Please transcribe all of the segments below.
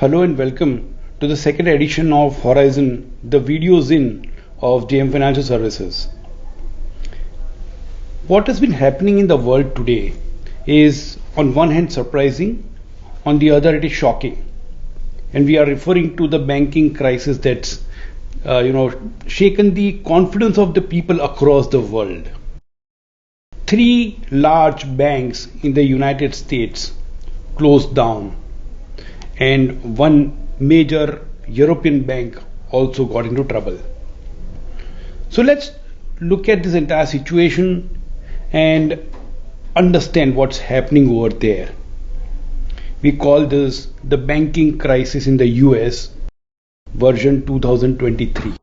Hello and welcome to the second edition of Horizon, the videos in of JM Financial Services. What has been happening in the world today is on one hand surprising, on the other it is shocking. And we are referring to the banking crisis that's shaken the confidence of the people across the world. Three large banks in the United States closed down, and one major European bank also got into trouble. So let's look at this entire situation and understand what's happening over there. We call this the banking crisis in the US version 2023.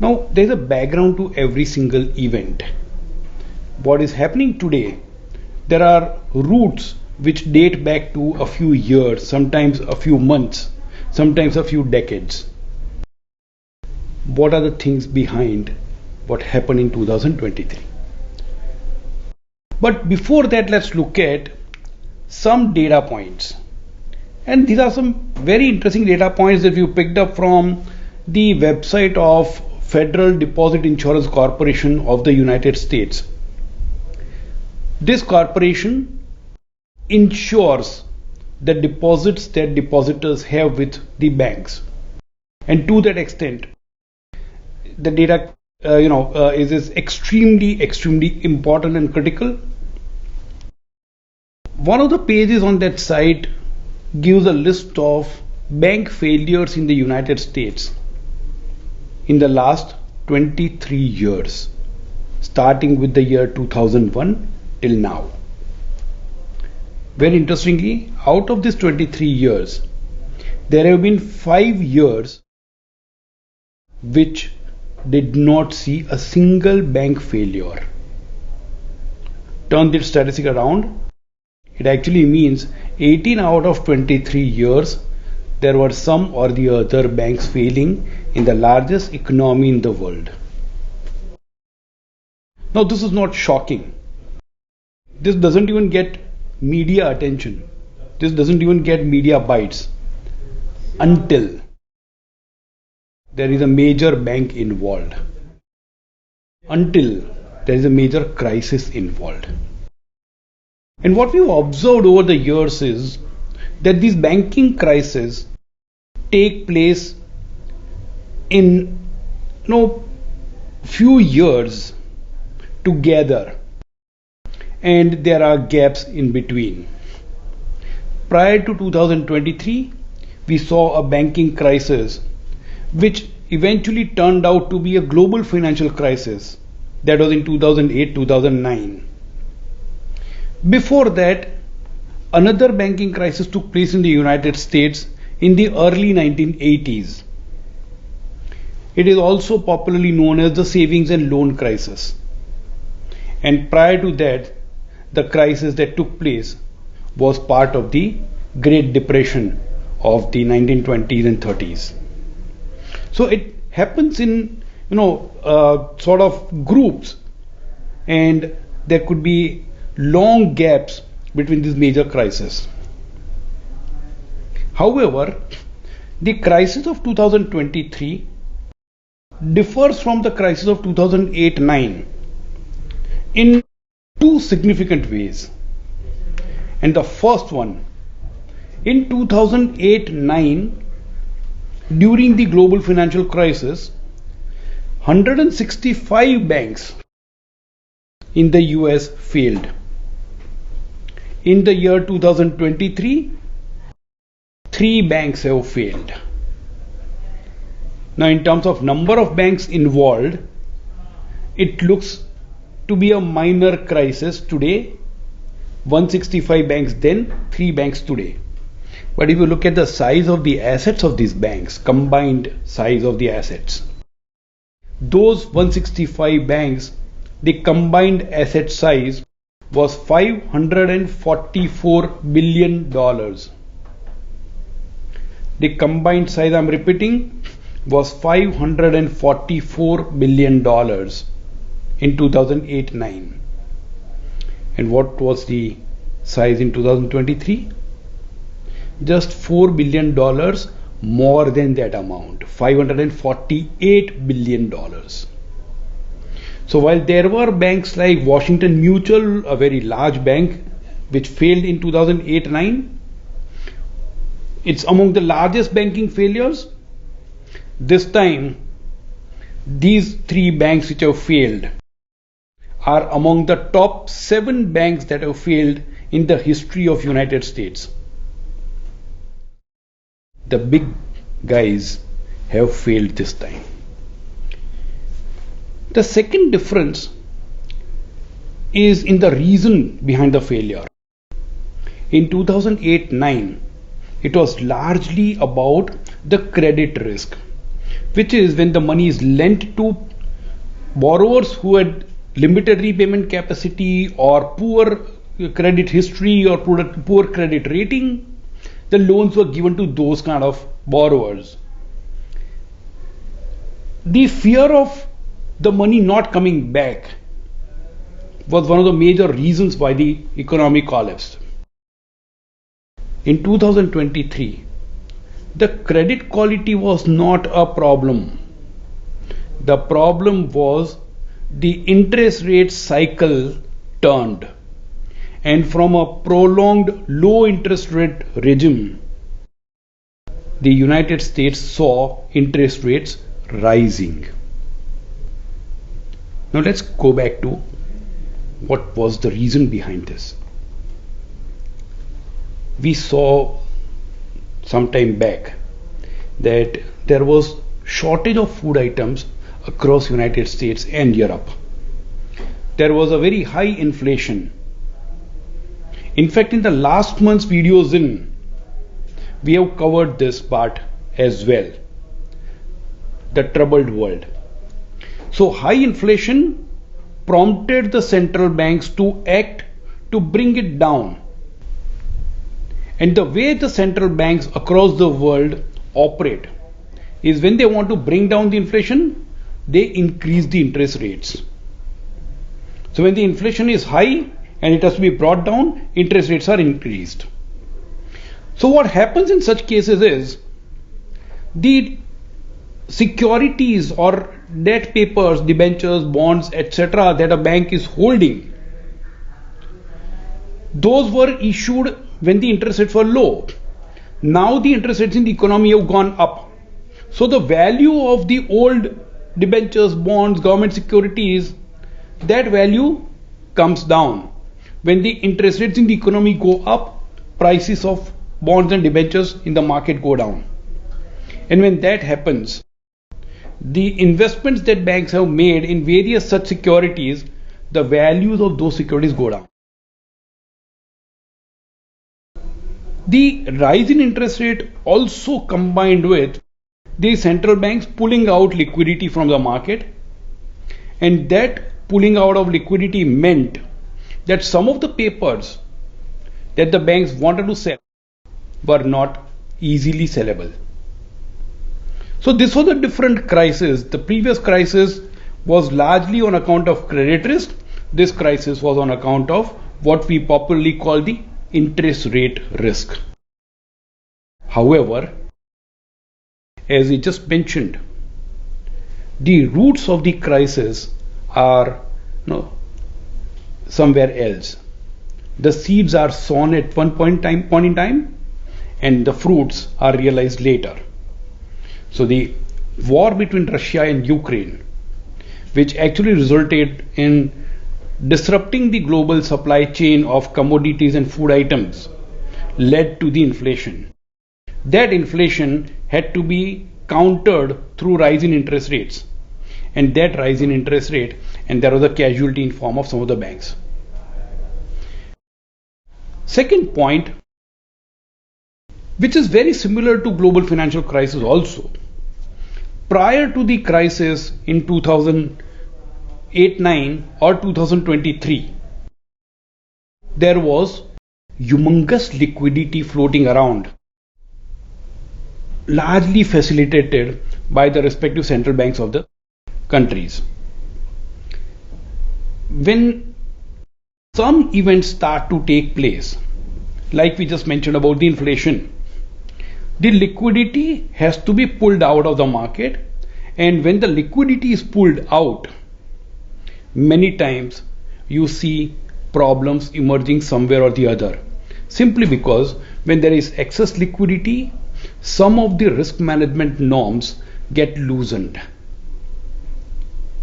Now there's a background to every single event. What is happening today, there are roots which date back to a few years, sometimes a few months, sometimes a few decades. What are the things behind what happened in 2023? But before that, let's look at some data points. And these are some very interesting data points that we picked up from the website of Federal Deposit Insurance Corporation of the United States. This corporation insures the deposits that depositors have with the banks, and to that extent the data is extremely important and critical. One of the pages on that site gives a list of bank failures in the United States in the last 23 years, starting with the year 2001 till now. Very interestingly, out of these 23 years, there have been 5 years which did not see a single bank failure. Turn this statistic around, it actually means 18 out of 23 years there were some or the other banks failing in the largest economy in the world. Now this is not shocking. This doesn't even get media attention. This doesn't even get media bites until there is a major bank involved, until there is a major crisis involved. And what we've observed over the years is that these banking crises take place in few years together, and there are gaps in between. Prior to 2023, we saw a banking crisis which eventually turned out to be a global financial crisis. That was in 2008-2009. Before that, another banking crisis took place in the United States in the early 1980s. It is also popularly known as the savings and loan crisis. And prior to that, the crisis that took place was part of the Great Depression of the 1920s and 30s. So it happens in sort of groups, and there could be long gaps between these major crises. However, the crisis of 2023 differs from the crisis of 2008-9 in two significant ways. And the first one, in 2008-9, during the global financial crisis, 165 banks in the US failed. In the year 2023, 3 banks have failed. Now, in terms of number of banks involved, it looks to be a minor crisis today. 165 banks then, 3 banks today. But if you look at the size of the assets of these banks, combined size of the assets, those 165 banks, the combined asset size was $544 billion. The combined size, I'm repeating, was $544 billion in 2008-9. And what was the size in 2023? just $4 billion more than that amount, $548 billion. So while there were banks like Washington Mutual, a very large bank, which failed in 2008-9, it's among the largest banking failures. This time, these three banks which have failed are among the top 7 banks that have failed in the history of United States. The big guys have failed this time. The second difference is in the reason behind the failure. In 2008-9, it was largely about the credit risk, which is when the money is lent to borrowers who had limited repayment capacity or poor credit history or poor credit rating. The loans were given to those kind of borrowers. The fear of the money not coming back was one of the major reasons why the economy collapsed. In 2023, the credit quality was not a problem. The problem was the interest rate cycle turned. And from a prolonged low interest rate regime, the United States saw interest rates rising. Now let's go back to what was the reason behind this. We saw some time back that there was shortage of food items across United States and Europe. There was a very high inflation. In fact, in the last month's videos we have covered this part as well, the troubled world. So high inflation prompted the central banks to act to bring it down. And the way the central banks across the world operate is when they want to bring down the inflation, they increase the interest rates. So when the inflation is high and it has to be brought down, interest rates are increased. So what happens in such cases is the securities or debt papers, debentures, bonds, etc. that a bank is holding, those were issued when the interest rates were low. Now the interest rates in the economy have gone up. So the value of the old debentures, bonds, government securities, that value comes down. When the interest rates in the economy go up, prices of bonds and debentures in the market go down. And when that happens, the investments that banks have made in various such securities, the values of those securities go down. The rise in interest rate also combined with the central banks pulling out liquidity from the market, and that pulling out of liquidity meant that some of the papers that the banks wanted to sell were not easily sellable. So this was a different crisis. The previous crisis was largely on account of credit risk. This crisis was on account of what we popularly call the interest rate risk. However, as we just mentioned, the roots of the crisis are somewhere else. The seeds are sown at one point in time and the fruits are realized later. So the war between Russia and Ukraine, which actually resulted in disrupting the global supply chain of commodities and food items, led to the inflation. That inflation had to be countered through rise in interest rates. And that rise in interest rate, and there was a casualty in form of some of the banks. Second point, which is very similar to global financial crisis also. Prior to the crisis in 2008-9 or 2023, there was humongous liquidity floating around, largely facilitated by the respective central banks of the countries. When some events start to take place, like we just mentioned about the inflation, the liquidity has to be pulled out of the market, and when the liquidity is pulled out, many times you see problems emerging somewhere or the other, simply because when there is excess liquidity, some of the risk management norms get loosened.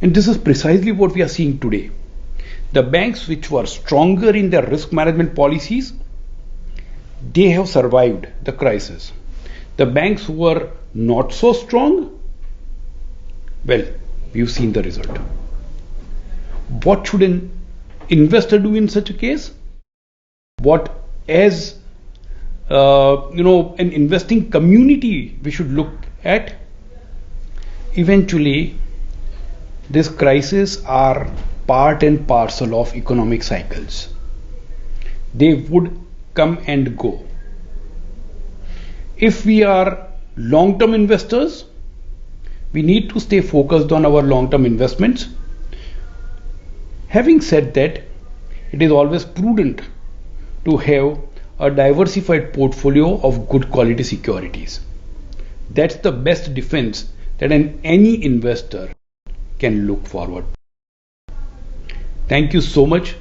And this is precisely what we are seeing today. The banks which were stronger in their risk management policies, they have survived the crisis. The banks who were not so strong, well, we've seen the result. What should an investor do in such a case? What, as an investing community, we should look at? Eventually, this crisis are part and parcel of economic cycles. They would come and go. If we are long-term investors, we need to stay focused on our long-term investments. Having said that, it is always prudent to have a diversified portfolio of good quality securities. That's the best defense that any investor can look forward. Thank you so much.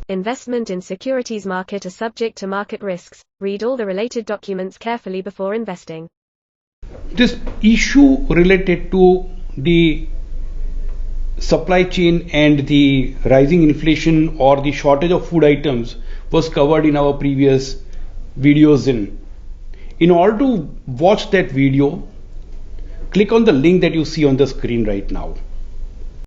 Investment in securities market are subject to market risks. Read all the related documents carefully before investing. This issue related to the supply chain and the rising inflation or the shortage of food items was covered in our previous videos. In order to watch that video, click on the link that you see on the screen right now.